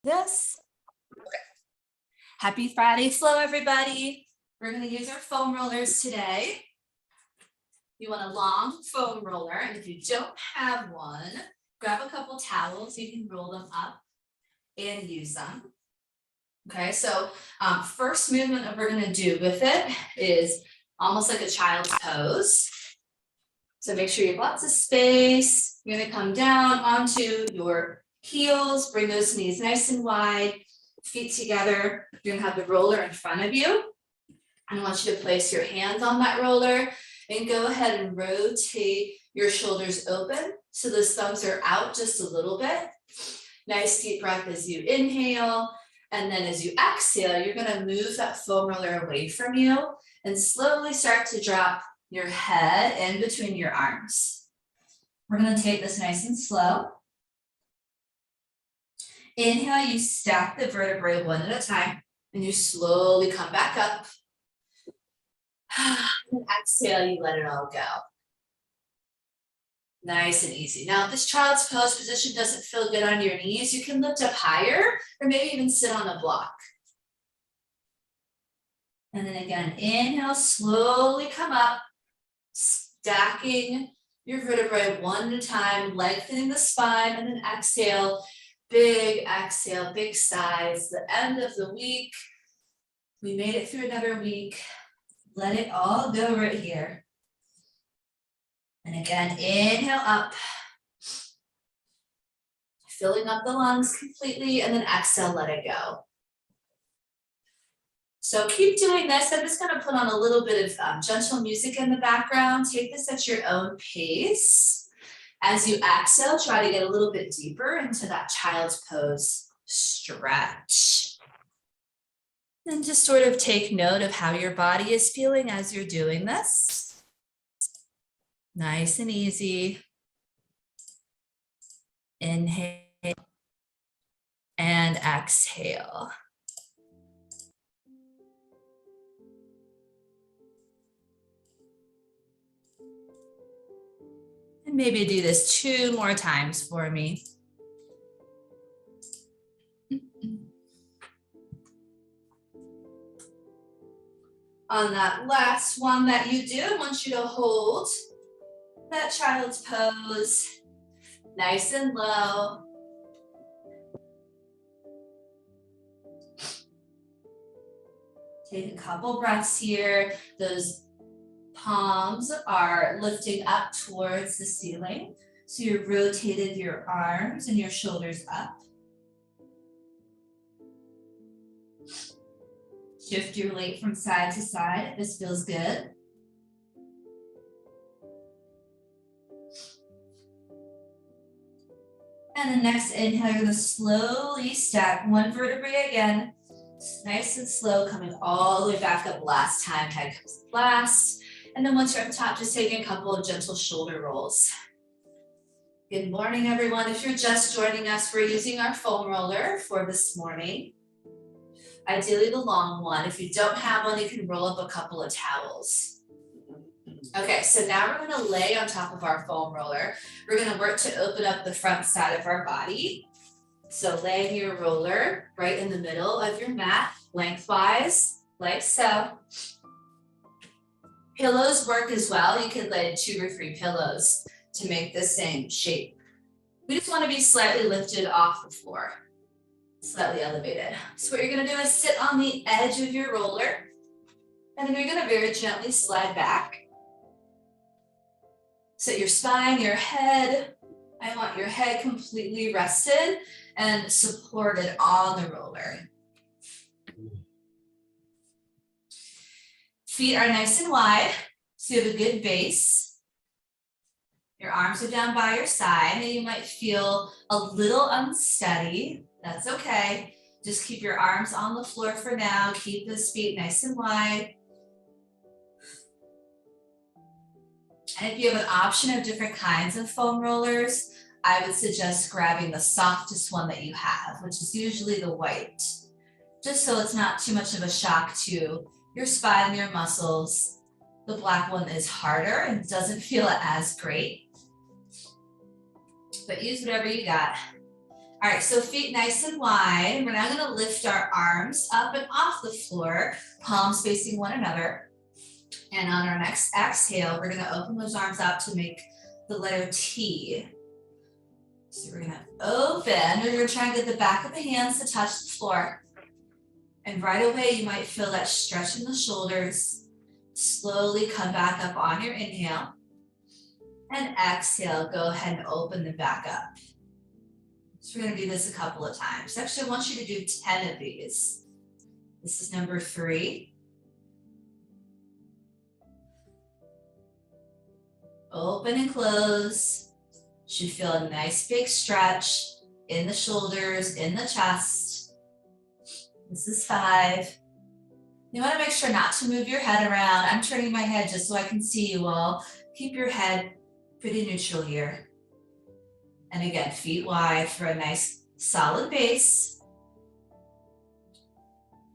This. Okay. Happy Friday flow, everybody. We're going to use our foam rollers today. You want a long foam roller, and if you don't have one, grab a couple towels. You can roll them up and use them. Okay, so first movement that we're going to do with it is almost like a child's pose. So make sure you have lots of space. You're going to come down onto your heels, bring those knees nice and wide, feet together. You're going to have the roller in front of you. I want you to place your hands on that roller and go ahead and rotate your shoulders open so the thumbs are out just a little bit. Nice deep breath as you inhale. And then as you exhale, you're going to move that foam roller away from you and slowly start to drop your head in between your arms. We're going to take this nice and slow. Inhale, you stack the vertebrae one at a time, and you slowly come back up. And exhale, you let it all go. Nice and easy. Now, if this child's pose position doesn't feel good on your knees, you can lift up higher or maybe even sit on a block. And then again, inhale, slowly come up, stacking your vertebrae one at a time, lengthening the spine, and then exhale, big sighs. The end of the week. We made it through another week. Let it all go right here. And again, inhale up, filling up the lungs completely, and then exhale, let it go. So keep doing this. I'm just going to put on a little bit of gentle music in the background. Take this at your own pace. As you exhale, try to get a little bit deeper into that child's pose stretch. And just sort of take note of how your body is feeling as you're doing this. Nice and easy. Inhale and exhale. And maybe do this 2 more times for me. On that last one that you do, I want you to hold that child's pose nice and low. Take a couple breaths here. Those palms are lifting up towards the ceiling. So you've rotated your arms and your shoulders up. Shift your weight from side to side if this feels good. And the next inhale, you're going to slowly stack one vertebrae again. Nice and slow, coming all the way back up last time. Head comes last. And then once you're up top, just taking a couple of gentle shoulder rolls. Good morning, everyone. If you're just joining us, we're using our foam roller for this morning. Ideally the long one. If you don't have one, you can roll up a couple of towels. Okay, so now we're going to lay on top of our foam roller. We're going to work to open up the front side of our body. So laying your roller right in the middle of your mat, lengthwise, like so. Pillows work as well. You could lay 2 or 3 pillows to make the same shape. We just want to be slightly lifted off the floor, slightly elevated. So what you're going to do is sit on the edge of your roller, and then you're going to very gently slide back. Sit your spine, your head. I want your head completely rested and supported on the roller. Feet are nice and wide, so you have a good base. Your arms are down by your side, and you might feel a little unsteady. That's okay. Just keep your arms on the floor for now. Keep those feet nice and wide. And if you have an option of different kinds of foam rollers, I would suggest grabbing the softest one that you have, which is usually the white, just so it's not too much of a shock to your spine and your muscles. The black one is harder and doesn't feel as great, but use whatever you got. All right, so feet nice and wide. We're now gonna lift our arms up and off the floor, palms facing one another. And on our next exhale, we're gonna open those arms out to make the letter T. So we're gonna open, we're gonna try and get the back of the hands to touch the floor. And right away, you might feel that stretch in the shoulders. Slowly come back up on your inhale. And exhale, go ahead and open the back up. So we're gonna do this a couple of times. Actually, I want you to do 10 of these. This is number 3. Open and close. Should feel a nice big stretch in the shoulders, in the chest. This is 5. You want to make sure not to move your head around. I'm turning my head just so I can see you all. Keep your head pretty neutral here. And again, feet wide for a nice solid base.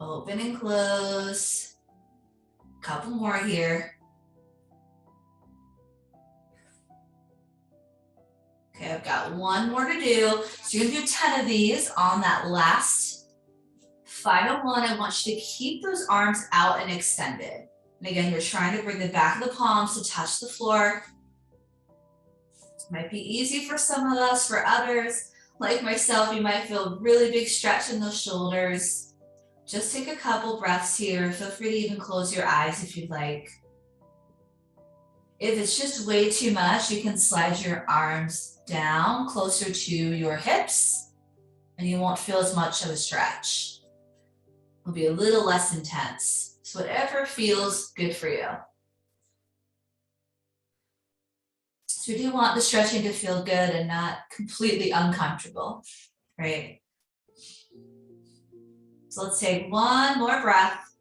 Open and close. Couple more here. Okay, I've got one more to do. So you're gonna do 10 of these on that last final one. I want you to keep those arms out and extended. And again, you're trying to bring the back of the palms to touch the floor. Might be easy for some of us, for others, like myself, you might feel really big stretch in those shoulders. Just take a couple breaths here. Feel free to even close your eyes if you'd like. If it's just way too much, you can slide your arms down closer to your hips and you won't feel as much of a stretch. It'll be a little less intense. So whatever feels good for you. So we do want the stretching to feel good and not completely uncomfortable, right? So let's take one more breath.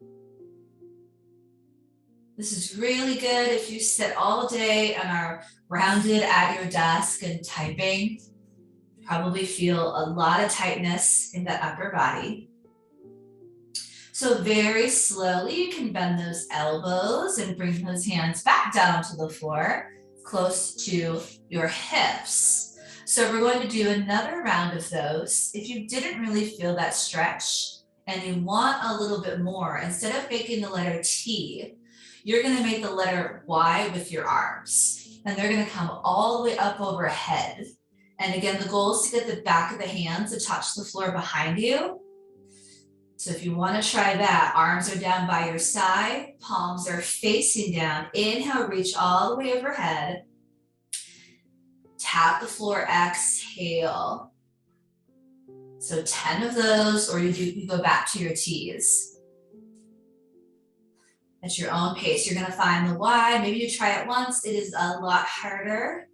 This is really good if you sit all day and are grounded at your desk and typing. You probably feel a lot of tightness in the upper body. So very slowly, you can bend those elbows and bring those hands back down to the floor, close to your hips. So we're going to do another round of those. If you didn't really feel that stretch and you want a little bit more, instead of making the letter T, you're going to make the letter Y with your arms. And they're going to come all the way up overhead. And again, the goal is to get the back of the hands to touch the floor behind you. So if you want to try that, arms are down by your side, palms are facing down. Inhale, reach all the way overhead. Tap the floor, exhale. So 10 of those, or you go back to your T's. At your own pace, you're going to find the Y. Maybe you try it once. It is a lot harder.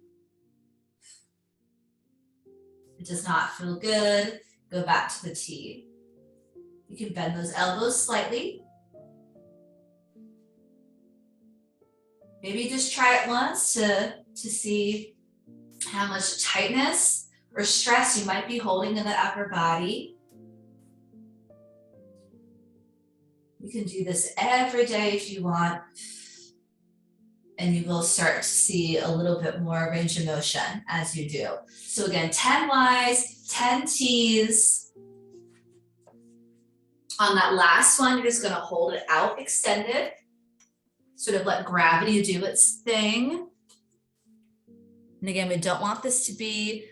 It does not feel good. Go back to the T. You can bend those elbows slightly. Maybe just try it once to see how much tightness or stress you might be holding in the upper body. You can do this every day if you want, and you will start to see a little bit more range of motion as you do. So again, 10 Ys, 10 Ts. On that last one, you're just going to hold it out extended, sort of let gravity do its thing. And again, we don't want this to be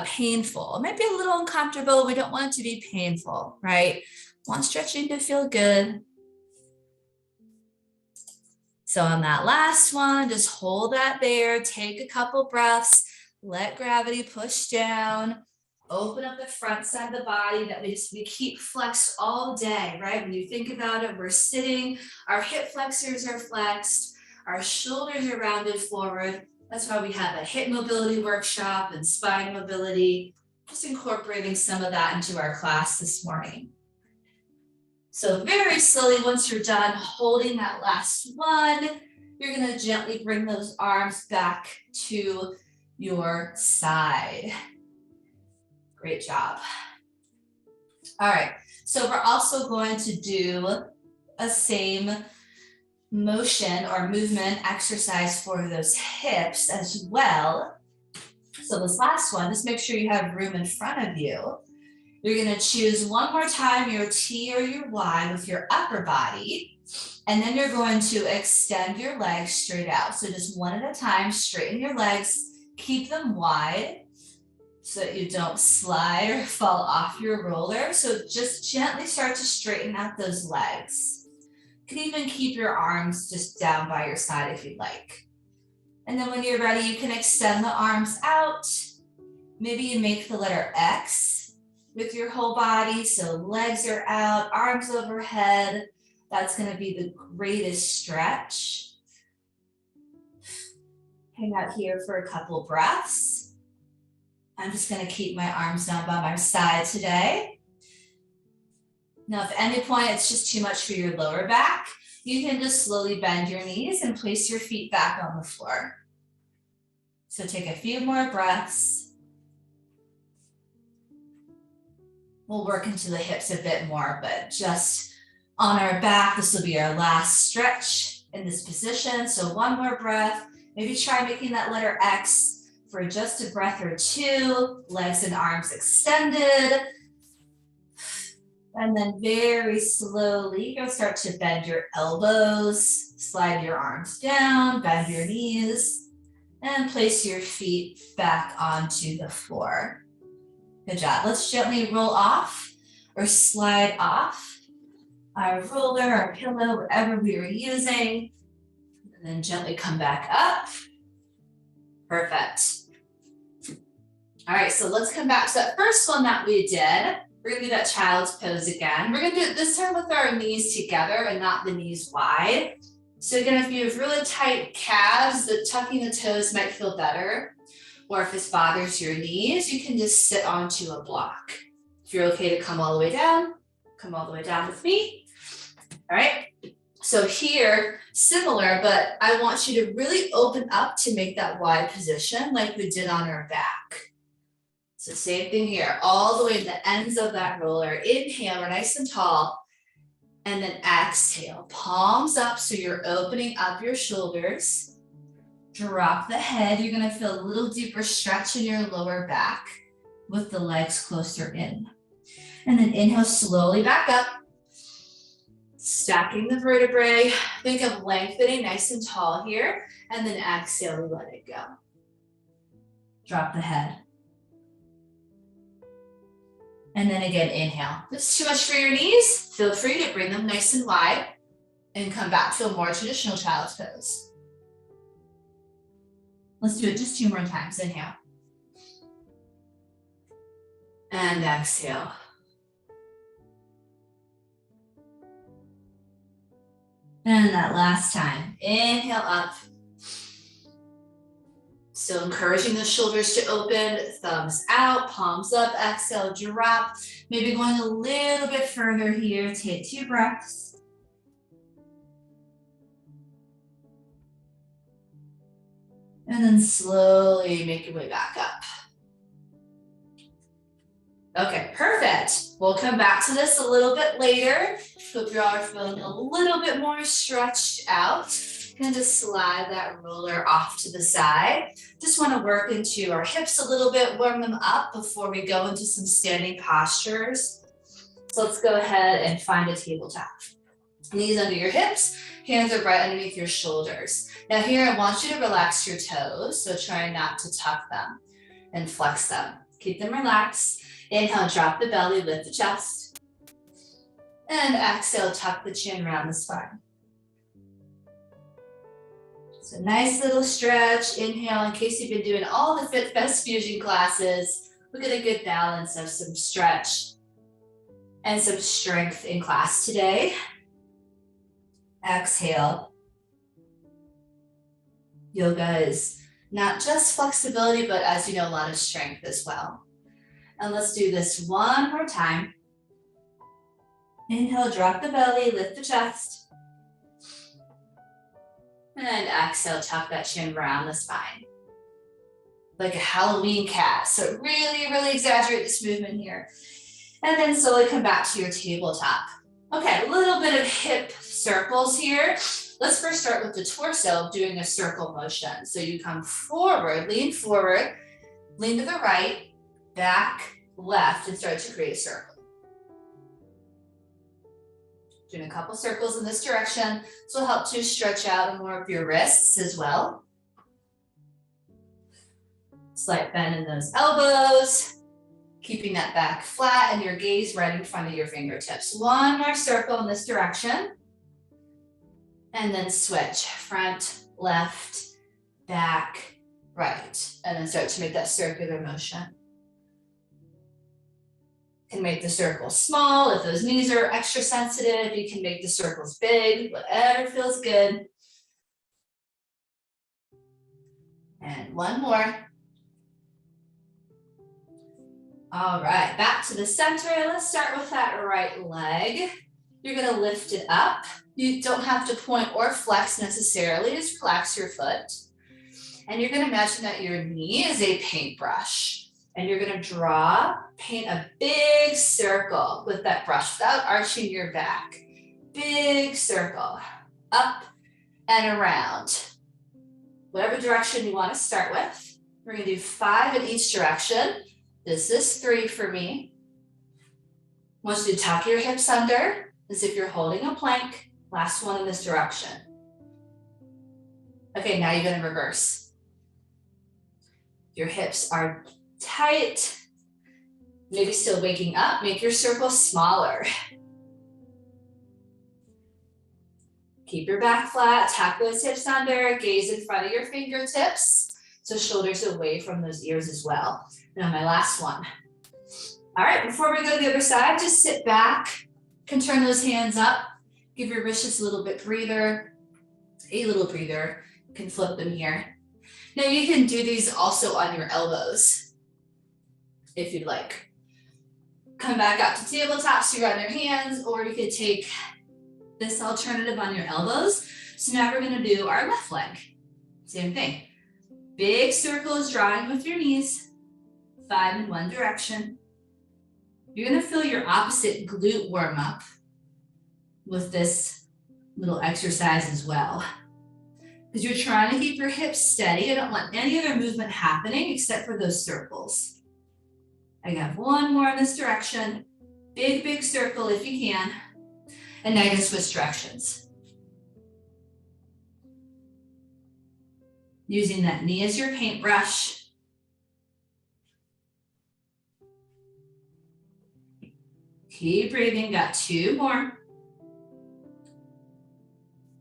painful. It might be a little uncomfortable. We don't want it to be painful, right? Want stretching to feel good. So on that last one, just hold that there. Take a couple breaths. Let gravity push down. Open up the front side of the body that we keep flexed all day, right? When you think about it, we're sitting, our hip flexors are flexed, our shoulders are rounded forward. That's why we have a hip mobility workshop and spine mobility, just incorporating some of that into our class this morning. So very slowly, once you're done holding that last one, you're gonna gently bring those arms back to your side. Great job. All right, so we're also going to do a same motion or movement exercise for those hips as well. So this last one, just make sure you have room in front of you. You're gonna choose one more time your T or your Y with your upper body, and then you're going to extend your legs straight out. So just one at a time, straighten your legs, keep them wide so that you don't slide or fall off your roller. So just gently start to straighten out those legs. You can even keep your arms just down by your side if you'd like. And then when you're ready, you can extend the arms out. Maybe you make the letter X with your whole body. So legs are out, arms overhead. That's going to be the greatest stretch. Hang out here for a couple breaths. I'm just going to keep my arms down by my side today. Now, if at any point it's just too much for your lower back, you can just slowly bend your knees and place your feet back on the floor. So take a few more breaths. We'll work into the hips a bit more, but just on our back, this will be our last stretch in this position. So one more breath. Maybe try making that letter X for just a breath or two. Legs and arms extended. And then very slowly, you'll start to bend your elbows, slide your arms down, bend your knees, and place your feet back onto the floor. Good job. Let's gently roll off or slide off our roller, our pillow, whatever we were using, and then gently come back up. Perfect. All right, so let's come back to that first one that we did. We're gonna do that child's pose again. We're gonna do it this time with our knees together and not the knees wide. So again, if you have really tight calves, the tucking the toes might feel better. Or if this bothers your knees, you can just sit onto a block. If you're okay to come all the way down, come all the way down with me. All right, so here, similar, but I want you to really open up to make that wide position like we did on our back. So same thing here, all the way to the ends of that roller. Inhale, we're nice and tall. And then exhale, palms up so you're opening up your shoulders. Drop the head. You're gonna feel a little deeper stretch in your lower back with the legs closer in. And then inhale slowly back up. Stacking the vertebrae. Think of lengthening nice and tall here. And then exhale, let it go. Drop the head. And then again, inhale. If it's too much for your knees, feel free to bring them nice and wide and come back to a more traditional child's pose. Let's do it just 2 more times. Inhale. And exhale. And that last time. Inhale up. Still encouraging the shoulders to open, thumbs out, palms up, exhale, drop. Maybe going a little bit further here. Take 2 breaths. And then slowly make your way back up. Okay, perfect. We'll come back to this a little bit later. Hope you all are feeling a little bit more stretched out. And just slide that roller off to the side. Just want to work into our hips a little bit, warm them up before we go into some standing postures. So let's go ahead and find a tabletop. Knees under your hips, hands are right underneath your shoulders. Now here, I want you to relax your toes, so try not to tuck them and flex them. Keep them relaxed. Inhale, drop the belly, lift the chest. And exhale, tuck the chin around the spine. So nice little stretch. Inhale, in case you've been doing all the Fit Fest Fusion classes, we'll get a good balance of some stretch and some strength in class today. Exhale. Yoga is not just flexibility, but as you know, a lot of strength as well. And let's do this one more time. Inhale, drop the belly, lift the chest. And exhale, tuck that chin around the spine. Like a Halloween cat. So really, really exaggerate this movement here. And then slowly come back to your tabletop. Okay, a little bit of hip circles here. Let's first start with the torso, doing a circle motion. So you come forward, lean forward, Lean to the right, back, left, and start to create a circle. Doing a couple circles in this direction. This will help to stretch out more of your wrists as well. Slight bend in those elbows, keeping that back flat and your gaze right in front of your fingertips. One more circle in this direction. And then switch, front, left, back, right. And then start to make that circular motion. You can make the circles small. If those knees are extra sensitive, you can make the circles big, whatever feels good. And one more. All right, back to the center. Let's start with that right leg. You're gonna lift it up. You don't have to point or flex necessarily, just relax your foot. And you're gonna imagine that your knee is a paintbrush. And you're gonna paint a big circle with that brush without arching your back. Big circle, up and around. Whatever direction you wanna start with. We're gonna do 5 in each direction. This is 3 for me. I want you to tuck your hips under as if you're holding a plank. Last one in this direction. Okay, now you're gonna reverse. Your hips are tight. Maybe still waking up. Make your circle smaller. Keep your back flat, tuck those hips under, gaze in front of your fingertips. So shoulders away from those ears as well. Now my last one. All right, before we go to the other side, just sit back, can turn those hands up, give your wrists just a little breather, you can flip them here. Now you can do these also on your elbows, if you'd like. Come back up to tabletop, so you're on your hands, or you could take this alternative on your elbows. So now we're gonna do our left leg, same thing. Big circles drawing with your knees, 5 in one direction. You're gonna feel your opposite glute warm up with this little exercise as well. Because you're trying to keep your hips steady. I don't want any other movement happening except for those circles. I got one more in this direction. Big circle if you can. And now you're gonna switch directions. Using that knee as your paintbrush. Keep breathing, got 2 more.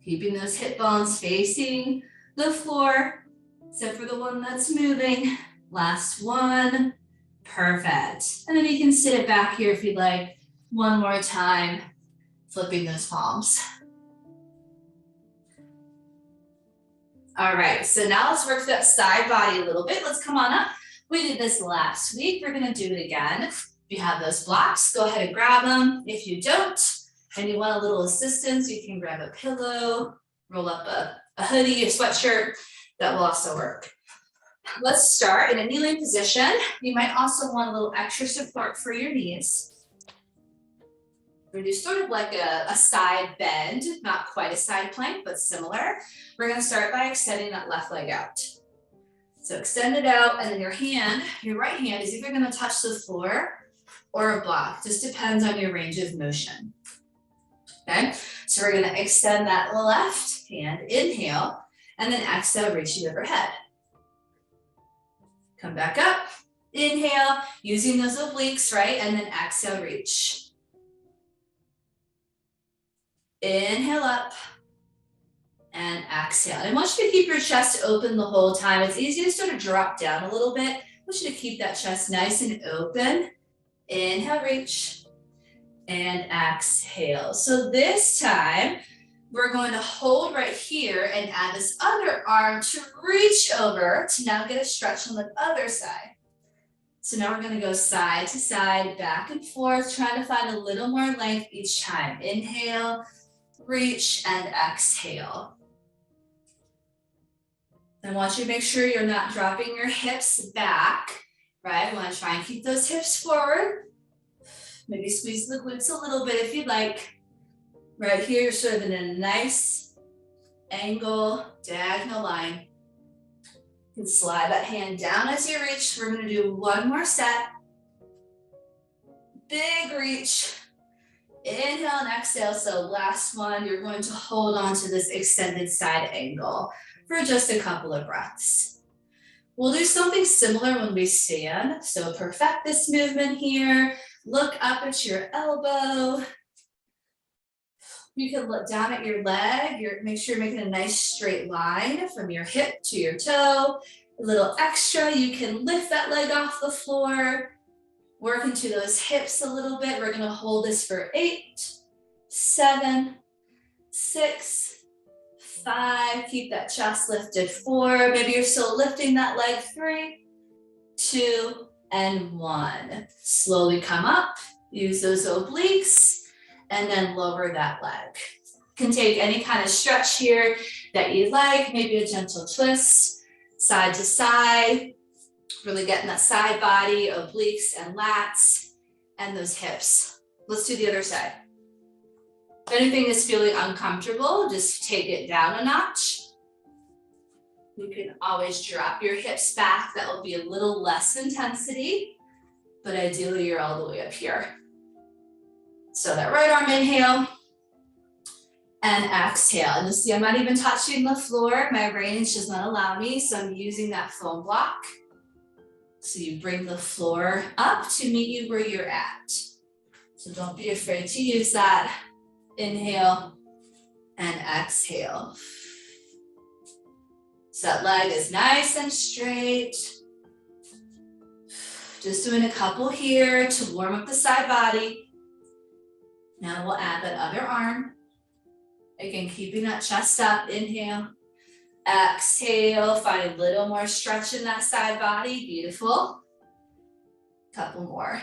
Keeping those hip bones facing the floor, except for the one that's moving. Last one, perfect. And then you can sit it back here if you'd like. One more time, flipping those palms. All right, so now let's work that side body a little bit. Let's come on up. We did this last week. We're gonna do it again. If you have those blocks, go ahead and grab them. If you don't, and you want a little assistance, you can grab a pillow, roll up a hoodie, a sweatshirt. That will also work. Let's start in a kneeling position. You might also want a little extra support for your knees. We're gonna do sort of like a side bend, not quite a side plank, but similar. We're gonna start by extending that left leg out. So extend it out, and then your right hand is either gonna touch the floor or a block. Just depends on your range of motion. Okay, so we're gonna extend that left hand, inhale, and then exhale, reaching overhead. Come back up, inhale, using those obliques, right? And then exhale, reach. Inhale up and exhale. I want you to keep your chest open the whole time. It's easy to sort of drop down a little bit. I want you to keep that chest nice and open. Inhale, reach, and exhale. So this time, we're going to hold right here and add this other arm to reach over to now get a stretch on the other side. So now we're going to go side to side, back and forth, trying to find a little more length each time. Inhale, reach, and exhale. I want you to make sure you're not dropping your hips back, right? We want to try and keep those hips forward. Maybe squeeze the glutes a little bit if you'd like. Right here, you're sort of in a nice angle, diagonal line. You can slide that hand down as you reach. We're gonna do one more set. Big reach. Inhale and exhale. So last one, you're going to hold on to this extended side angle for just a couple of breaths. We'll do something similar when we stand. So perfect this movement here. Look up at your elbow. You can look down at your leg. Make sure you're making a nice straight line from your hip to your toe. A little extra, you can lift that leg off the floor. Work into those hips a little bit. We're gonna hold this for 8, 7, 6, 5. Keep that chest lifted. 4. Maybe you're still lifting that leg. 3, 2, and 1. Slowly come up. Use those obliques. And then lower that leg. You can take any kind of stretch here that you like, maybe a gentle twist, side to side, really getting that side body, obliques and lats, and those hips. Let's do the other side. If anything is feeling uncomfortable, just take it down a notch. You can always drop your hips back. That will be a little less intensity, but ideally you're all the way up here. So that right arm inhale and exhale. And you'll see I'm not even touching the floor. My range does not allow me, so I'm using that foam block. So you bring the floor up to meet you where you're at. So don't be afraid to use that. Inhale and exhale. So that leg is nice and straight. Just doing a couple here to warm up the side body. Now we'll add that other arm. Again, keeping that chest up. Inhale, exhale. Find a little more stretch in that side body. Beautiful. Couple more.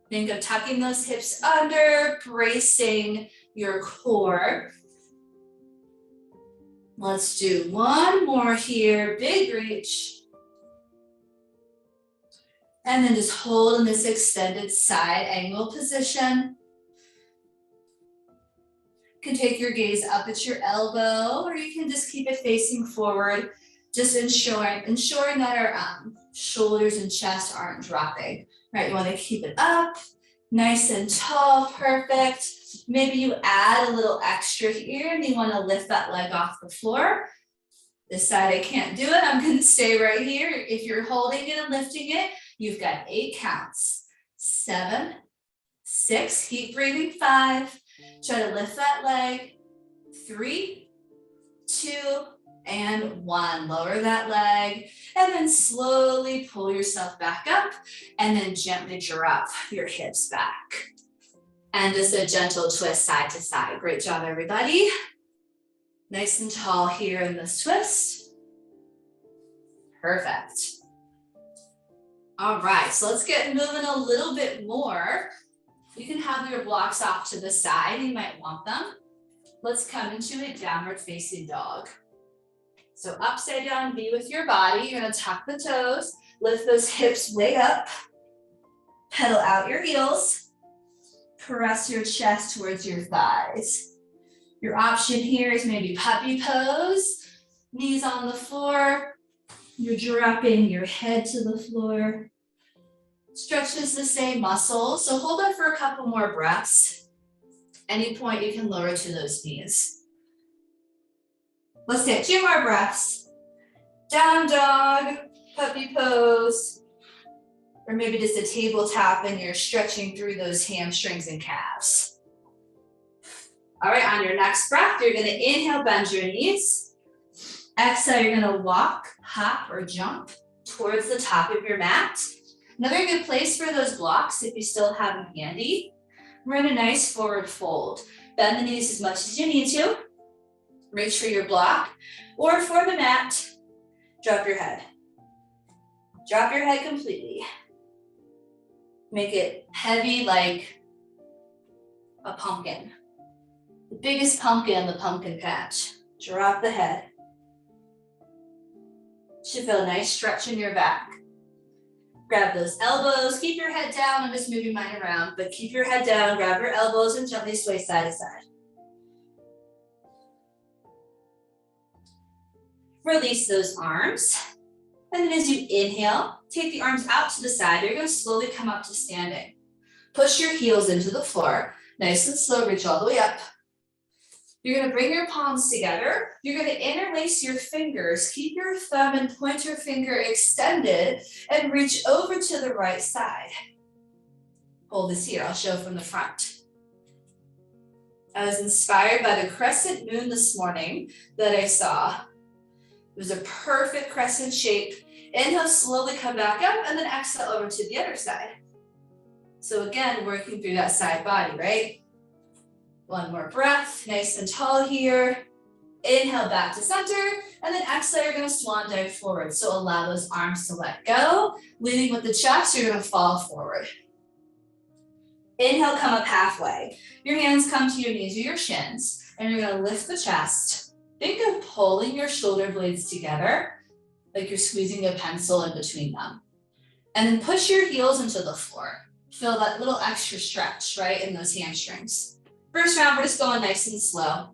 Think of tucking those hips under, bracing your core. Let's do one more here. Big reach. And then just hold in this extended side angle position. You can take your gaze up at your elbow, or you can just keep it facing forward, just ensuring that our shoulders and chest aren't dropping, right? You want to keep it up, nice and tall, perfect. Maybe you add a little extra here and you want to lift that leg off the floor. This side I can't do it, I'm going to stay right here. If you're holding it and lifting it, you've got 8 counts. 7, 6, keep breathing. 5, try to lift that leg. 3, 2, and 1. Lower that leg, and then slowly pull yourself back up, and then gently drop your hips back. And just a gentle twist side to side. Great job, everybody. Nice and tall here in this twist. Perfect. All right, so let's get moving a little bit more. You can have your blocks off to the side. You might want them. Let's come into a downward facing dog. So upside down, be with your body. You're gonna tuck the toes, lift those hips way up, pedal out your heels, press your chest towards your thighs. Your option here is maybe puppy pose, knees on the floor. You're dropping your head to the floor. Stretches the same muscles, so hold it for a couple more breaths. Any point you can lower to those knees. Let's take 2 more breaths. Down dog, puppy pose, or maybe just a tabletop and you're stretching through those hamstrings and calves. All right, on your next breath, you're gonna inhale, bend your knees. Exhale, you're gonna walk, hop, or jump towards the top of your mat. Another good place for those blocks, if you still have them handy, we're in a nice forward fold. Bend the knees as much as you need to. Reach for your block, or for the mat, drop your head. Drop your head completely. Make it heavy like a pumpkin. The biggest pumpkin in the pumpkin patch. Drop the head. Should feel a nice stretch in your back. Grab those elbows, keep your head down. I'm just moving mine around, but keep your head down, grab your elbows and gently sway side to side. Release those arms. And then as you inhale, take the arms out to the side. You're going to slowly come up to standing. Push your heels into the floor. Nice and slow, reach all the way up. You're going to bring your palms together. You're going to interlace your fingers. Keep your thumb and pointer finger extended and reach over to the right side. Hold this here. I'll show from the front. I was inspired by the crescent moon this morning that I saw. It was a perfect crescent shape. Inhale, slowly come back up, and then exhale over to the other side. So again, working through that side body, right? One more breath, nice and tall here. Inhale back to center, and then exhale, you're gonna swan dive forward. So allow those arms to let go. Leading with the chest, you're gonna fall forward. Inhale, come up halfway. Your hands come to your knees or your shins, and you're gonna lift the chest. Think of pulling your shoulder blades together, like you're squeezing a pencil in between them. And then push your heels into the floor. Feel that little extra stretch, right, in those hamstrings. First round, we're just going nice and slow.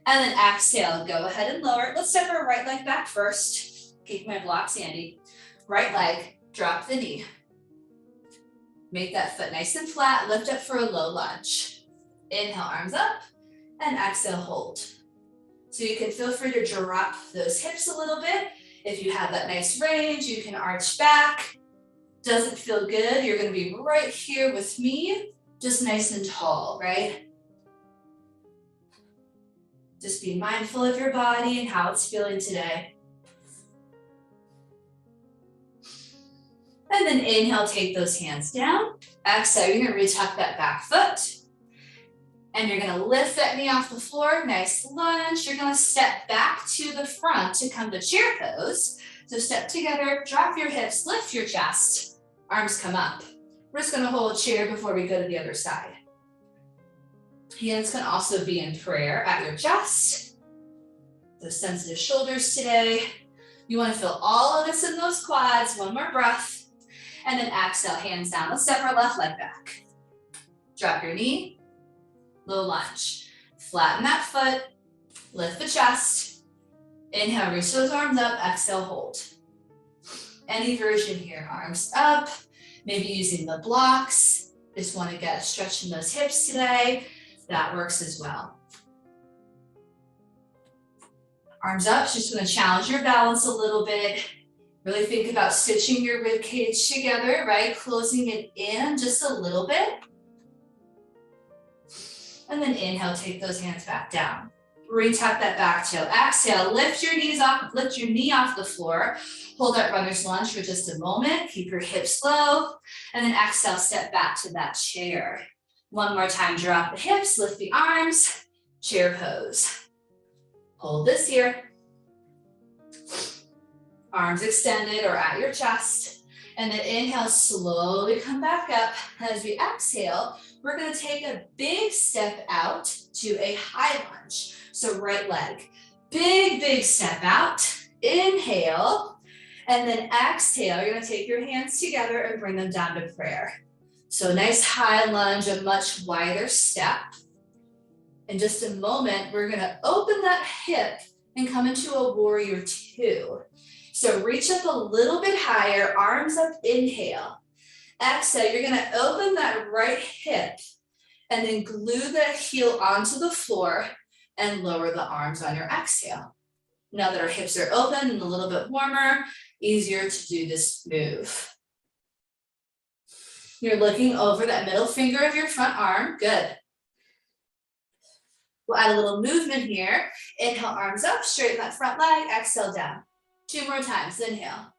And then exhale, go ahead and lower. Let's step our right leg back first. Keep my blocks handy. Right leg, drop the knee. Make that foot nice and flat, lift up for a low lunge. Inhale, arms up, and exhale, hold. So you can feel free to drop those hips a little bit. If you have that nice range, you can arch back. Doesn't feel good, you're gonna be right here with me, just nice and tall, right? Just be mindful of your body and how it's feeling today. And then inhale, take those hands down. Exhale, you're gonna retuck that back foot. And you're gonna lift that knee off the floor, nice lunge. You're gonna step back to the front to come to chair pose. So step together, drop your hips, lift your chest, arms come up. We're just gonna hold chair before we go to the other side. Hands can also be in prayer at your chest. Those sensitive shoulders today. You wanna feel all of this in those quads. One more breath. And then exhale, hands down. Let's step our left leg back. Drop your knee. Low lunge. Flatten that foot, lift the chest. Inhale, reach those arms up, exhale, hold. Any version here, arms up, maybe using the blocks. Just want to get a stretch in those hips today. That works as well. Arms up, just going to challenge your balance a little bit. Really think about stitching your rib cage together, right? Closing it in just a little bit. And then inhale, take those hands back down. Retuck that back toe. Exhale, lift your knee off the floor. Hold that runner's lunge for just a moment. Keep your hips low. And then exhale, step back to that chair. One more time, drop the hips, lift the arms, chair pose. Hold this here. Arms extended or at your chest. And then inhale, slowly come back up. As we exhale, we're gonna take a big step out to a high lunge. So right leg, big step out. Inhale, and then exhale. You're gonna take your hands together and bring them down to prayer. So nice high lunge, a much wider step. In just a moment, we're gonna open that hip and come into a warrior two. So reach up a little bit higher, arms up, inhale. Exhale, you're gonna open that right hip and then glue that heel onto the floor and lower the arms on your exhale. Now that our hips are open and a little bit warmer, easier to do this move. You're looking over that middle finger of your front arm, good. We'll add a little movement here. Inhale, arms up, straighten that front leg, exhale down. 2 more times, inhale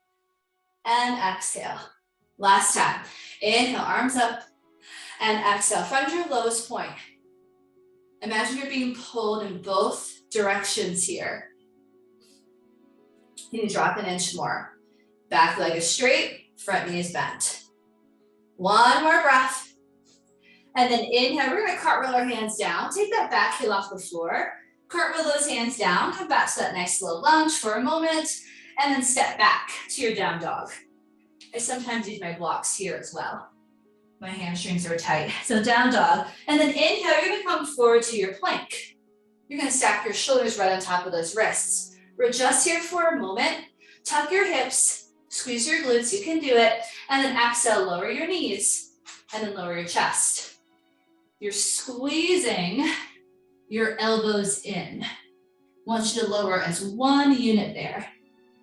and exhale. Last time, inhale, arms up and exhale. Find your lowest point. Imagine you're being pulled in both directions here. You drop an inch more. Back leg is straight, front knee is bent. One more breath. And then inhale, we're gonna cartwheel our hands down. Take that back heel off the floor. Cartwheel those hands down. Come back to that nice low lunge for a moment. And then step back to your down dog. I sometimes use my blocks here as well. My hamstrings are tight. So down dog. And then inhale, you're gonna come forward to your plank. You're gonna stack your shoulders right on top of those wrists. We're just here for a moment. Tuck your hips, squeeze your glutes, you can do it. And then exhale, lower your knees and then lower your chest. You're squeezing your elbows in. Want you to lower as one unit there.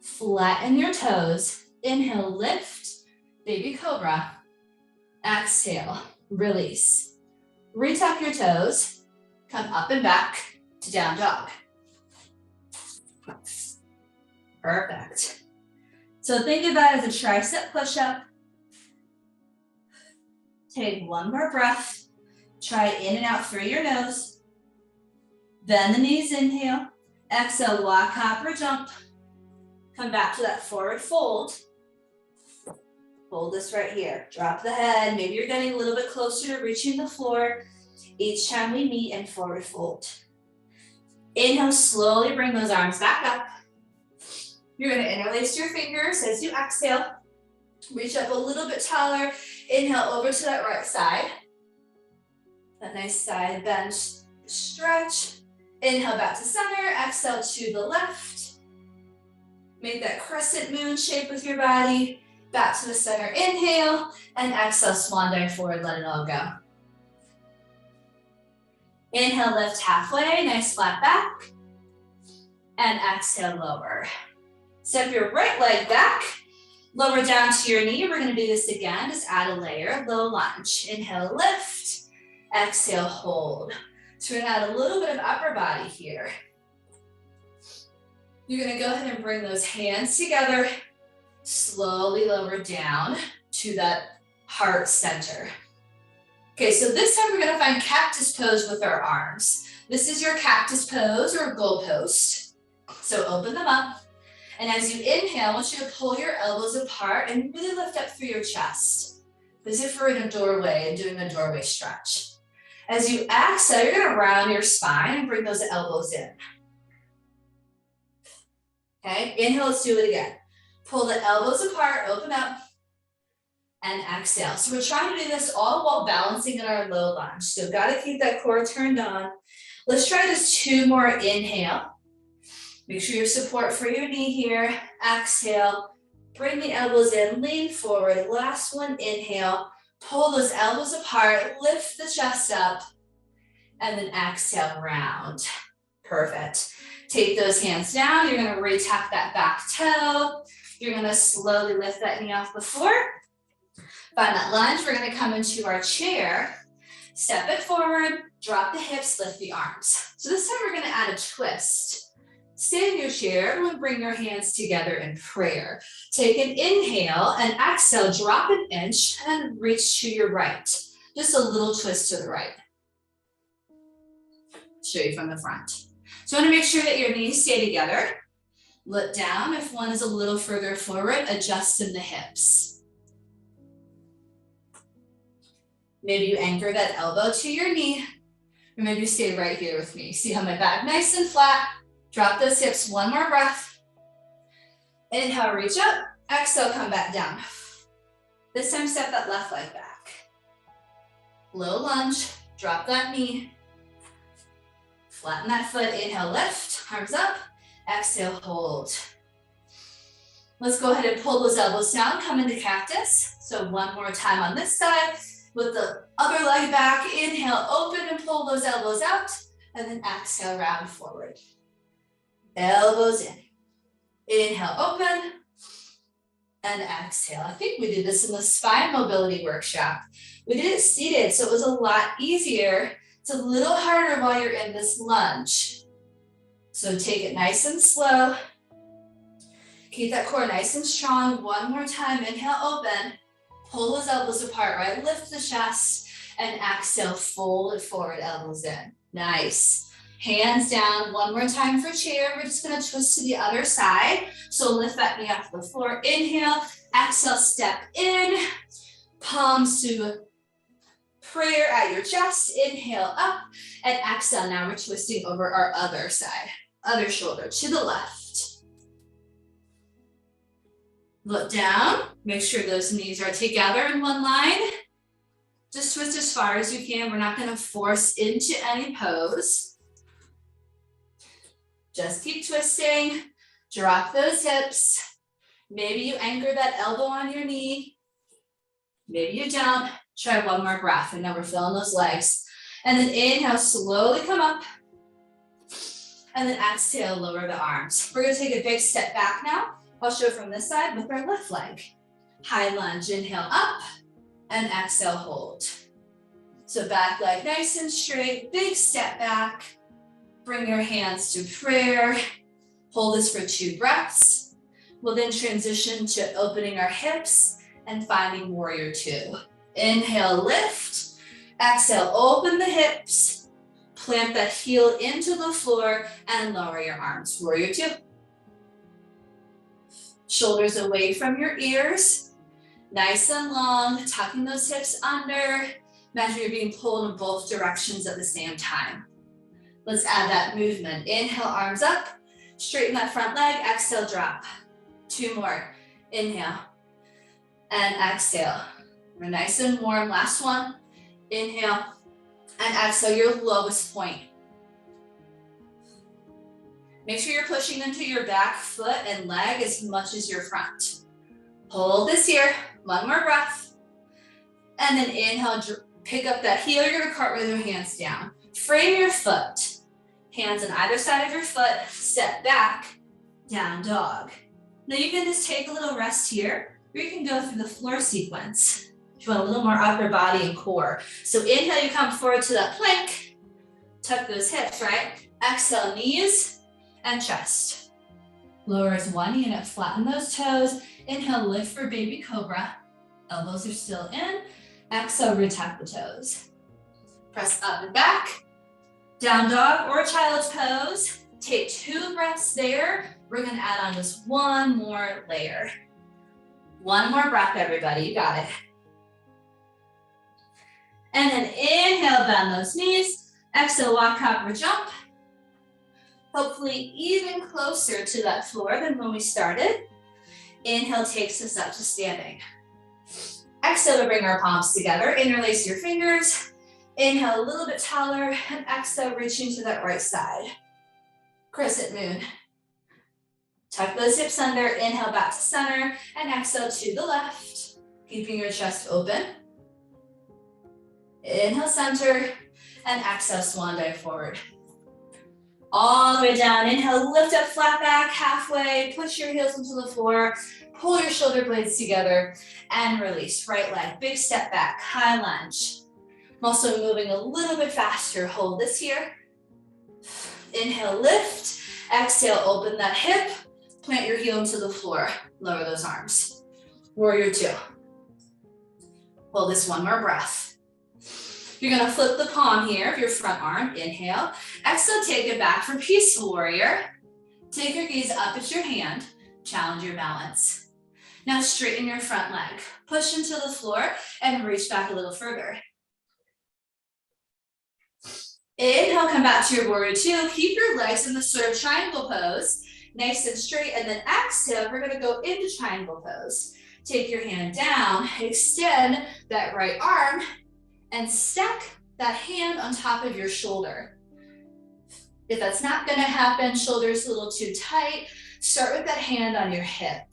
Flatten your toes. Inhale, lift, baby cobra. Exhale, release. Retuck your toes. Come up and back to down dog. Perfect. So think about it as a tricep push-up. Take one more breath. Try in and out through your nose. Bend the knees, inhale. Exhale, walk, hop, or jump. Come back to that forward fold. Hold this right here. Drop the head. Maybe you're getting a little bit closer to reaching the floor each time we meet and forward fold. Inhale, slowly bring those arms back up. You're gonna interlace your fingers as you exhale. Reach up a little bit taller. Inhale over to that right side. That nice side bend stretch. Inhale back to center. Exhale to the left. Make that crescent moon shape with your body. Back to the center. Inhale and exhale, swan dive forward. Let it all go. Inhale, lift halfway. Nice flat back. And exhale, lower. Step your right leg back. Lower down to your knee. We're going to do this again. Just add a layer. Low lunge. Inhale, lift. Exhale, hold. So we're going to add a little bit of upper body here. You're going to go ahead and bring those hands together. Slowly lower down to that heart center. Okay, so this time we're going to find cactus pose with our arms. This is your cactus pose or goal post. So open them up. And as you inhale, I want you to pull your elbows apart and really lift up through your chest. As if we're in a doorway and doing a doorway stretch. As you exhale, you're going to round your spine and bring those elbows in. Okay, inhale, let's do it again. Pull the elbows apart, open up, and exhale. So we're trying to do this all while balancing in our low lunge. So got to keep that core turned on. Let's try this 2 more. Inhale. Make sure your support for your knee here. Exhale. Bring the elbows in, lean forward. Last one, inhale. Pull those elbows apart, lift the chest up, and then exhale, round. Perfect. Take those hands down. You're going to re-tap that back toe. You're going to slowly lift that knee off the floor. Find that lunge. We're going to come into our chair. Step it forward, drop the hips, lift the arms. So this time we're going to add a twist. Stay in your chair. Everyone bring your hands together in prayer. Take an inhale and exhale, drop an inch and reach to your right. Just a little twist to the right. Show you from the front. So you want to make sure that your knees stay together. Look down. If one is a little further forward, adjust in the hips. Maybe you anchor that elbow to your knee, or maybe you stay right here with me. See how my back nice and flat. Drop those hips, 1 more breath. Inhale, reach up. Exhale, come back down. This time, step that left leg back. Low lunge, drop that knee. Flatten that foot, inhale, lift, arms up. Exhale, hold. Let's go ahead and pull those elbows down, come into cactus. So 1 more time on this side. With the other leg back, inhale, open and pull those elbows out. And then exhale, round forward. Elbows in. Inhale, open. And exhale. I think we did this in the spine mobility workshop. We did it seated, so it was a lot easier. It's a little harder while you're in this lunge. So take it nice and slow. Keep that core nice and strong. 1 more time. Inhale, open. Pull those elbows apart, right? Lift the chest and exhale, fold it forward, elbows in. Nice. Hands down. 1 more time for chair. We're just going to twist to the other side. So lift that knee off the floor. Inhale, exhale, step in. Palms to prayer at your chest. Inhale up and exhale. Now we're twisting over our other side, other shoulder to the left. Look down. Make sure those knees are together in one line. Just twist as far as you can. We're not going to force into any pose. Just keep twisting. Drop those hips. Maybe you anchor that elbow on your knee. Maybe you don't. Try one more breath, and now we're filling those legs. And then inhale, slowly come up. And then exhale, lower the arms. We're gonna take a big step back now. I'll show from this side with our left leg. High lunge, inhale up, and exhale, hold. So back leg nice and straight, big step back. Bring your hands to prayer. Hold this for 2 breaths. We'll then transition to opening our hips and finding warrior 2. Inhale, lift. Exhale, open the hips. Plant that heel into the floor and lower your arms. Warrior 2. Shoulders away from your ears. Nice and long, tucking those hips under. Imagine you're being pulled in both directions at the same time. Let's add that movement. Inhale, arms up. Straighten that front leg. Exhale, drop. 2 more. Inhale. And exhale. We're nice and warm. Last one. Inhale. And exhale, your lowest point. Make sure you're pushing into your back foot and leg as much as your front. Hold this here. 1 more breath. And then inhale, pick up that heel. You're gonna cartwheel your hands down. Frame your foot. Hands on either side of your foot. Step back, down dog. Now you can just take a little rest here, or you can go through the floor sequence. If you want a little more upper body and core. So inhale, you come forward to that plank. Tuck those hips, right? Exhale, knees and chest. Lower as 1 unit, flatten those toes. Inhale, lift for baby cobra. Elbows are still in. Exhale, retap the toes. Press up and back. Down dog or child's pose. Take 2 breaths there. We're gonna add on just 1 more layer. 1 more breath, everybody, you got it. And then inhale, bend those knees. Exhale, walk, hop, or jump. Hopefully even closer to that floor than when we started. Inhale takes us up to standing. Exhale to bring our palms together. Interlace your fingers. Inhale a little bit taller, and exhale, reaching to that right side. Crescent moon. Tuck those hips under, inhale back to center, and exhale to the left, keeping your chest open. Inhale, center, and exhale, swan dive forward. All the way down, inhale, lift up, flat back, halfway, push your heels into the floor, pull your shoulder blades together, and release. Right leg, big step back, high lunge. I'm also moving a little bit faster. Hold this here. Inhale, lift. Exhale, open that hip. Plant your heel into the floor. Lower those arms. Warrior 2. Hold this 1 more breath. You're gonna flip the palm here of your front arm. Inhale. Exhale, take it back for peaceful warrior. Take your gaze up at your hand. Challenge your balance. Now straighten your front leg. Push into the floor and reach back a little further. Inhale, come back to your warrior 2. Keep your legs in the sort of triangle pose, nice and straight, and then exhale, we're gonna go into triangle pose. Take your hand down, extend that right arm, and stack that hand on top of your shoulder. If that's not gonna happen, shoulders a little too tight, start with that hand on your hip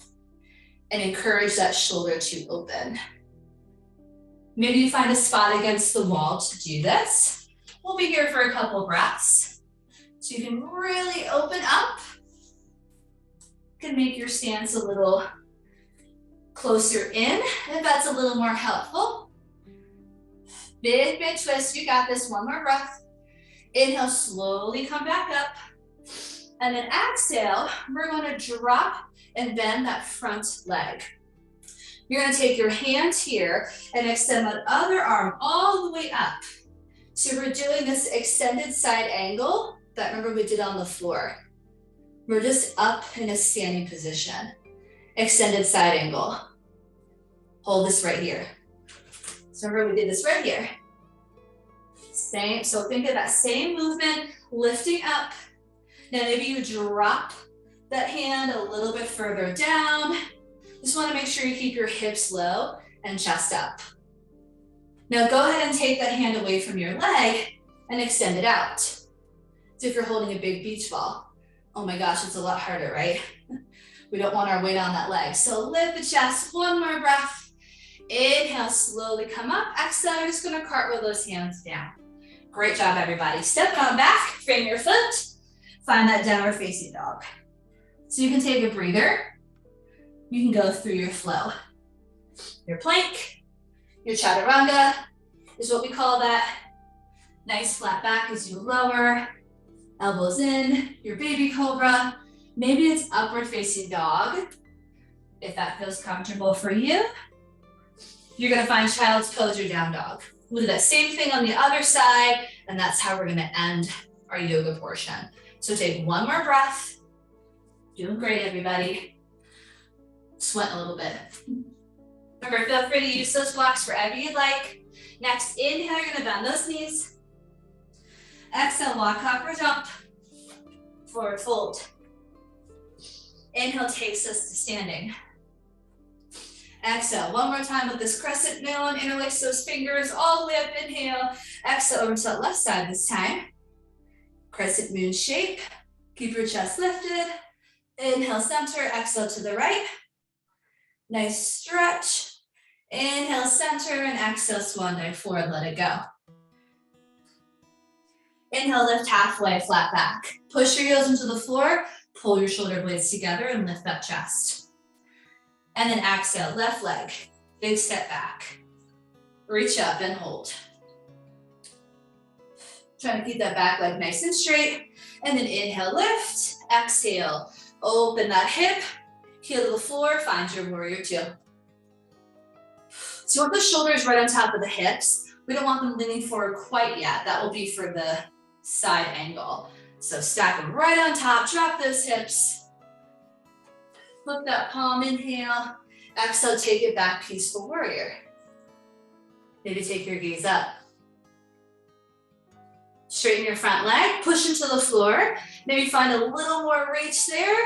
and encourage that shoulder to open. Maybe you find a spot against the wall to do this. We'll be here for a couple breaths. So you can really open up. You can make your stance a little closer in, if that's a little more helpful. Big, big twist, you got this, 1 more breath. Inhale, slowly come back up. And then exhale, we're gonna drop and bend that front leg. You're gonna take your hand here and extend that other arm all the way up. So we're doing this extended side angle that remember we did on the floor. We're just up in a standing position. Extended side angle. Hold this right here. So remember we did this right here. Same, so think of that same movement, lifting up. Now maybe you drop that hand a little bit further down. Just wanna make sure you keep your hips low and chest up. Now go ahead and take that hand away from your leg and extend it out. So if you're holding a big beach ball, oh my gosh, it's a lot harder, right? We don't want our weight on that leg. So lift the chest, one more breath. Inhale, slowly come up. Exhale, you're just gonna cartwheel those hands down. Great job, everybody. Step on back, frame your foot, find that downward facing dog. So you can take a breather. You can go through your flow. Your plank, your chaturanga is what we call that. Nice flat back as you lower, elbows in, your baby cobra. Maybe it's upward facing dog, if that feels comfortable for you. You're gonna find child's pose or down dog. We'll do that same thing on the other side, and that's how we're gonna end our yoga portion. So take one more breath. Doing great, everybody. Sweat a little bit. Remember, feel free to use those blocks wherever you'd like. Next, inhale, you're gonna bend those knees. Exhale, walk up or jump. Forward fold. Inhale takes us to standing. Exhale, one more time with this crescent moon. Interlace those fingers all the way up, inhale. Exhale, over to the left side this time. Crescent moon shape. Keep your chest lifted. Inhale, center, exhale to the right. Nice stretch. Inhale, center, and exhale, swan dive forward, let it go. Inhale, lift halfway, flat back. Push your heels into the floor, pull your shoulder blades together and lift that chest. And then exhale, left leg, big step back. Reach up and hold. Trying to keep that back leg nice and straight. And then inhale, lift, exhale, open that hip, heel to the floor, find your warrior two. So you want the shoulders right on top of the hips. We don't want them leaning forward quite yet. That will be for the side angle. So stack them right on top, drop those hips. Flip that palm, inhale. Exhale, take it back, peaceful warrior. Maybe take your gaze up. Straighten your front leg, push into the floor. Maybe find a little more reach there.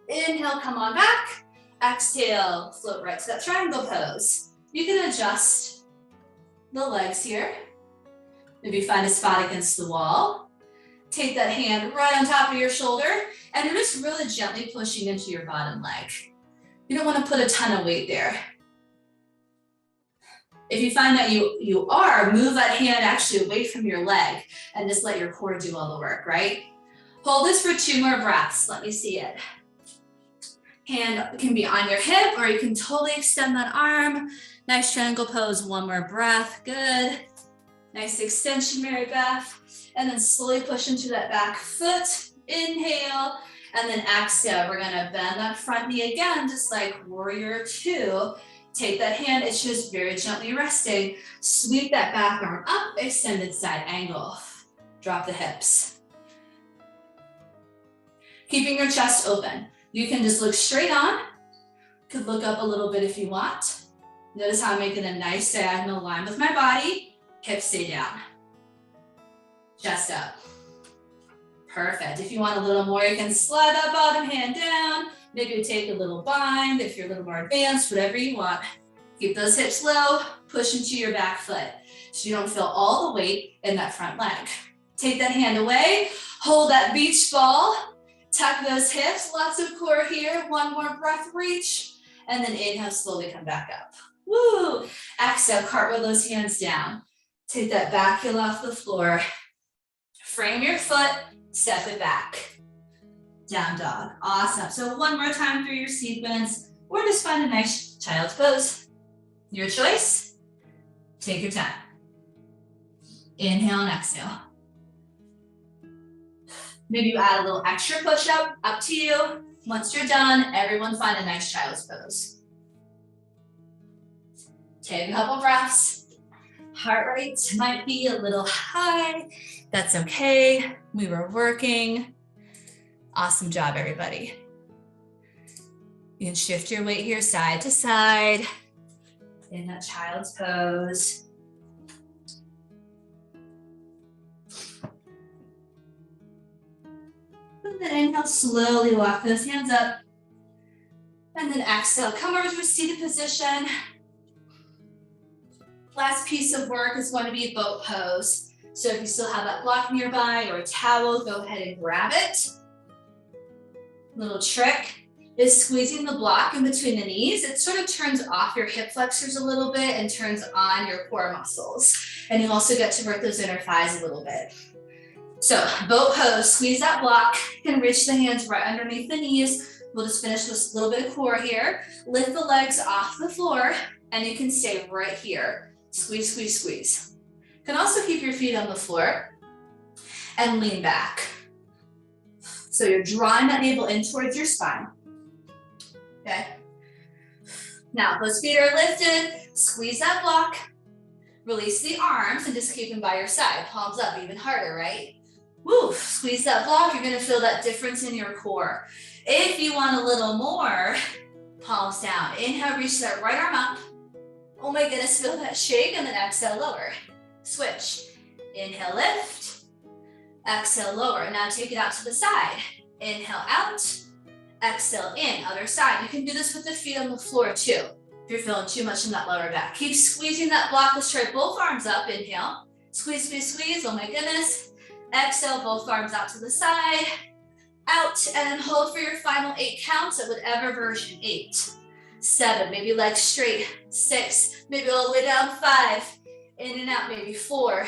Inhale, come on back. Exhale, float right to that triangle pose. You can adjust the legs here. Maybe find a spot against the wall. Take that hand right on top of your shoulder, and you're just really gently pushing into your bottom leg. You don't want to put a ton of weight there. If you find that you are, move that hand actually away from your leg and just let your core do all the work, right? Hold this for 2 more breaths. Let me see it. Hand can be on your hip, or you can totally extend that arm. Nice triangle pose, 1 more breath, good. Nice extension, Mary Beth. And then slowly push into that back foot, inhale, and then exhale. We're gonna bend that front knee again, just like warrior two. Take that hand, it's just very gently resting. Sweep that back arm up, extended side angle. Drop the hips. Keeping your chest open. You can just look straight on. Could look up a little bit if you want. Notice how I'm making a nice diagonal line with my body. Hips stay down. Chest up. Perfect. If you want a little more, you can slide that bottom hand down. Maybe you take a little bind if you're a little more advanced, whatever you want. Keep those hips low, push into your back foot so you don't feel all the weight in that front leg. Take that hand away, hold that beach ball, tuck those hips, lots of core here. 1 more breath, reach, and then inhale, slowly come back up. Woo! Exhale, cartwheel those hands down. Take that back heel off the floor. Frame your foot, step it back. Down dog, awesome. So 1 more time through your sequence, or just find a nice child's pose. Your choice, take your time. Inhale and exhale. Maybe you add a little extra push-up, up to you. Once you're done, everyone find a nice child's pose. Take a couple breaths. Heart rate might be a little high. That's okay, we were working. Awesome job, everybody. You can shift your weight here side to side in that child's pose. And then inhale, slowly walk those hands up. And then exhale, come over to a seated position. Last piece of work is going to be boat pose. So if you still have that block nearby or a towel, go ahead and grab it. Little trick is squeezing the block in between the knees. It sort of turns off your hip flexors a little bit and turns on your core muscles. And you also get to work those inner thighs a little bit. So boat pose, squeeze that block, you can reach the hands right underneath the knees. We'll just finish with a little bit of core here. Lift the legs off the floor and you can stay right here. Squeeze, squeeze, squeeze. You can also keep your feet on the floor and lean back. So you're drawing that navel in towards your spine. Okay. Now those feet are lifted, squeeze that block, release the arms and just keep them by your side. Palms up, even harder, right? Woo, squeeze that block, you're gonna feel that difference in your core. If you want a little more, palms down. Inhale, reach that right arm up. Oh my goodness, feel that shake, and then exhale, lower. Switch. Inhale, lift. Exhale, lower. Now take it out to the side. Inhale, out. Exhale, in. Other side. You can do this with the feet on the floor too, if you're feeling too much in that lower back. Keep squeezing that block. Let's try both arms up. Inhale. Squeeze, squeeze, squeeze. Oh my goodness. Exhale, both arms out to the side. Out, and then hold for your final 8 counts at whatever version. 8, 7, maybe legs straight. 6, maybe all the way down. 5, in and out, maybe 4,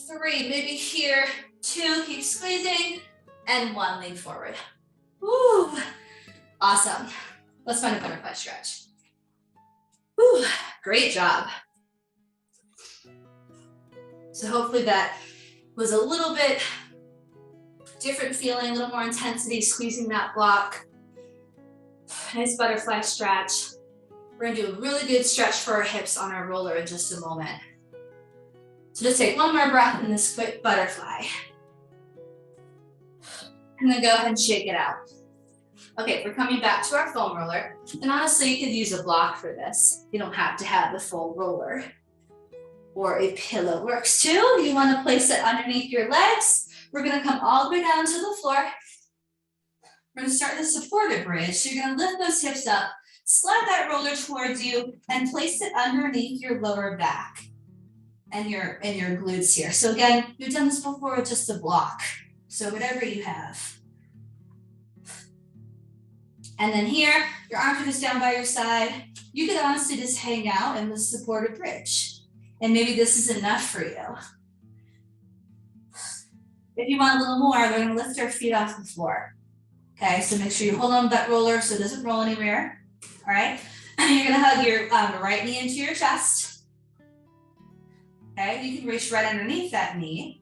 3, maybe here. 2, keep squeezing, and 1, lean forward. Woo, awesome. Let's find a butterfly stretch. Woo, great job. So hopefully that was a little bit different feeling, a little more intensity, squeezing that block. Nice butterfly stretch. We're gonna do a really good stretch for our hips on our roller in just a moment. So just take one more breath in this quick butterfly. And then go ahead and shake it out. Okay, we're coming back to our foam roller. And honestly, you could use a block for this. You don't have to have the full roller. Or a pillow works too. You want to place it underneath your legs. We're going to come all the way down to the floor. We're going to start the supported bridge. So you're going to lift those hips up, slide that roller towards you, and place it underneath your lower back and your glutes here. So again, you've done this before with just a block. So whatever you have. And then here, your arms are just down by your side. You could honestly just hang out in the supported bridge. And maybe this is enough for you. If you want a little more, we're gonna lift our feet off the floor. Okay, so make sure you hold on to that roller so it doesn't roll anywhere. All right, and you're gonna hug your right knee into your chest. Okay, you can reach right underneath that knee.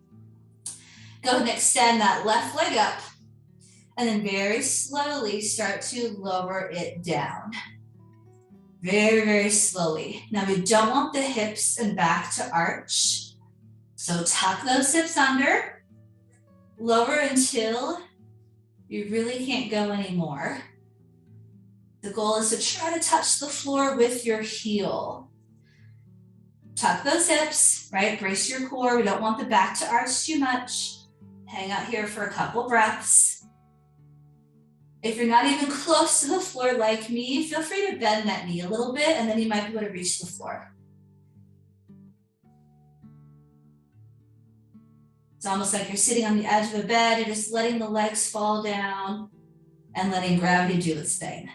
Go ahead and extend that left leg up. And then very slowly start to lower it down. Very, very slowly. Now we don't want the hips and back to arch. So tuck those hips under, lower until you really can't go anymore. The goal is to try to touch the floor with your heel. Tuck those hips, right? Brace your core. We don't want the back to arch too much. Hang out here for a couple breaths. If you're not even close to the floor like me, feel free to bend that knee a little bit and then you might be able to reach the floor. It's almost like you're sitting on the edge of a bed, you're just letting the legs fall down and letting gravity do its thing.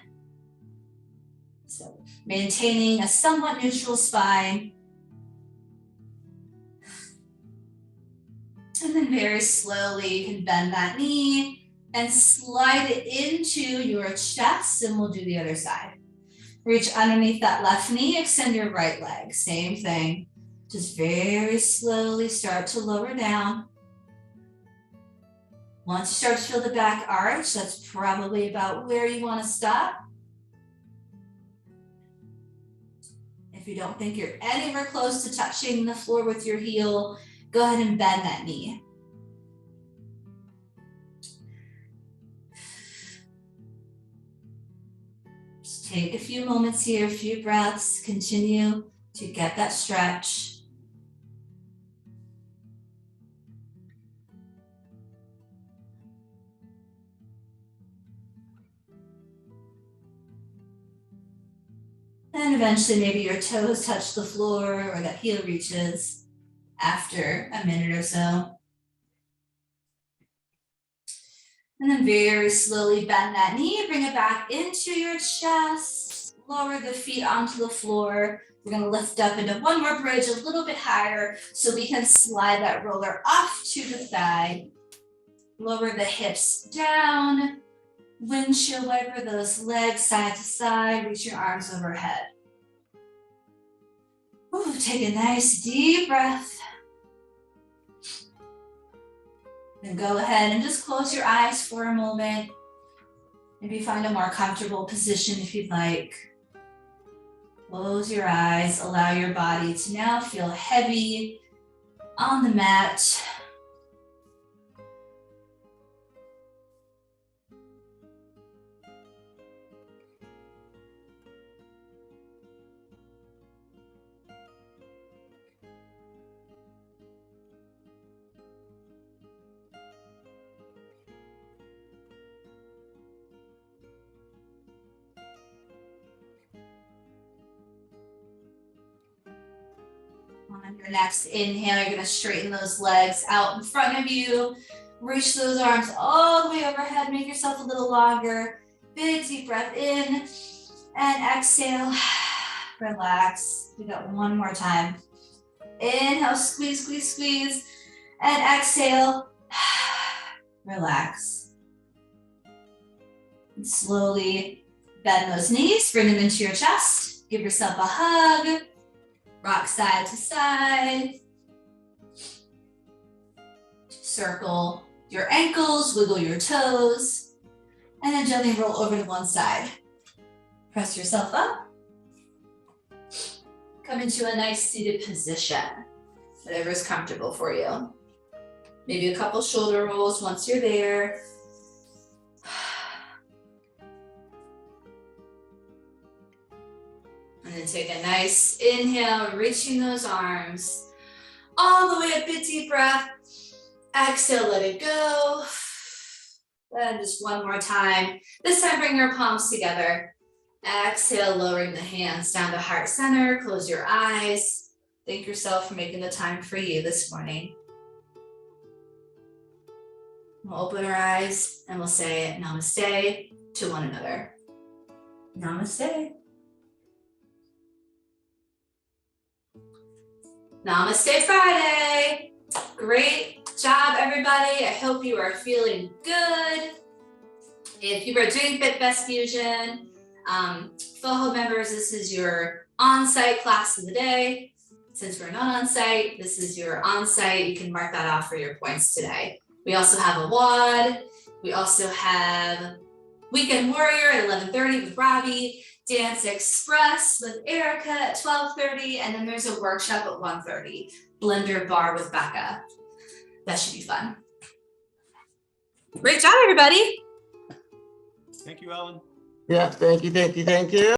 So maintaining a somewhat neutral spine. And then very slowly you can bend that knee and slide it into your chest, and we'll do the other side. Reach underneath that left knee, extend your right leg, same thing. Just very slowly start to lower down. Once you start to feel the back arch, that's probably about where you want to stop. If you don't think you're anywhere close to touching the floor with your heel, go ahead and bend that knee. Take a few moments here, a few breaths, continue to get that stretch. And eventually maybe your toes touch the floor or that heel reaches after a minute or so. And then very slowly bend that knee, bring it back into your chest, lower the feet onto the floor. We're gonna lift up into one more bridge a little bit higher so we can slide that roller off to the side. Lower the hips down, windshield wiper those legs side to side, reach your arms overhead. Ooh, take a nice deep breath. Then go ahead and just close your eyes for a moment. Maybe find a more comfortable position if you'd like. Close your eyes, allow your body to now feel heavy on the mat. On your next inhale, you're gonna straighten those legs out in front of you. Reach those arms all the way overhead. Make yourself a little longer. Big deep breath in and exhale. Relax. Do that one more time. Inhale, squeeze, squeeze, squeeze. And exhale. Relax. And slowly bend those knees. Bring them into your chest. Give yourself a hug. Rock side to side. Circle your ankles, wiggle your toes, and then gently roll over to one side. Press yourself up. Come into a nice seated position, whatever is comfortable for you. Maybe a couple shoulder rolls once you're there. And then take a nice inhale, reaching those arms all the way up, big deep breath. Exhale, let it go. And just one more time. This time, bring your palms together. Exhale, lowering the hands down to heart center. Close your eyes. Thank yourself for making the time for you this morning. We'll open our eyes and we'll say namaste to one another. Namaste. Namaste Friday. Great job, everybody. I hope you are feeling good. If you are doing FitBest Fusion, FOHO members, this is your on-site class of the day. Since we're not on-site, this is your on-site. You can mark that off for your points today. We also have a WOD. We also have Weekend Warrior at 11:30 with Robbie. Dance Express with Erica at 12:30, and then there's a workshop at 1:30, Blender Bar with Becca. That should be fun. Great job, everybody. Thank you, Ellen. Yeah, thank you, thank you, thank you.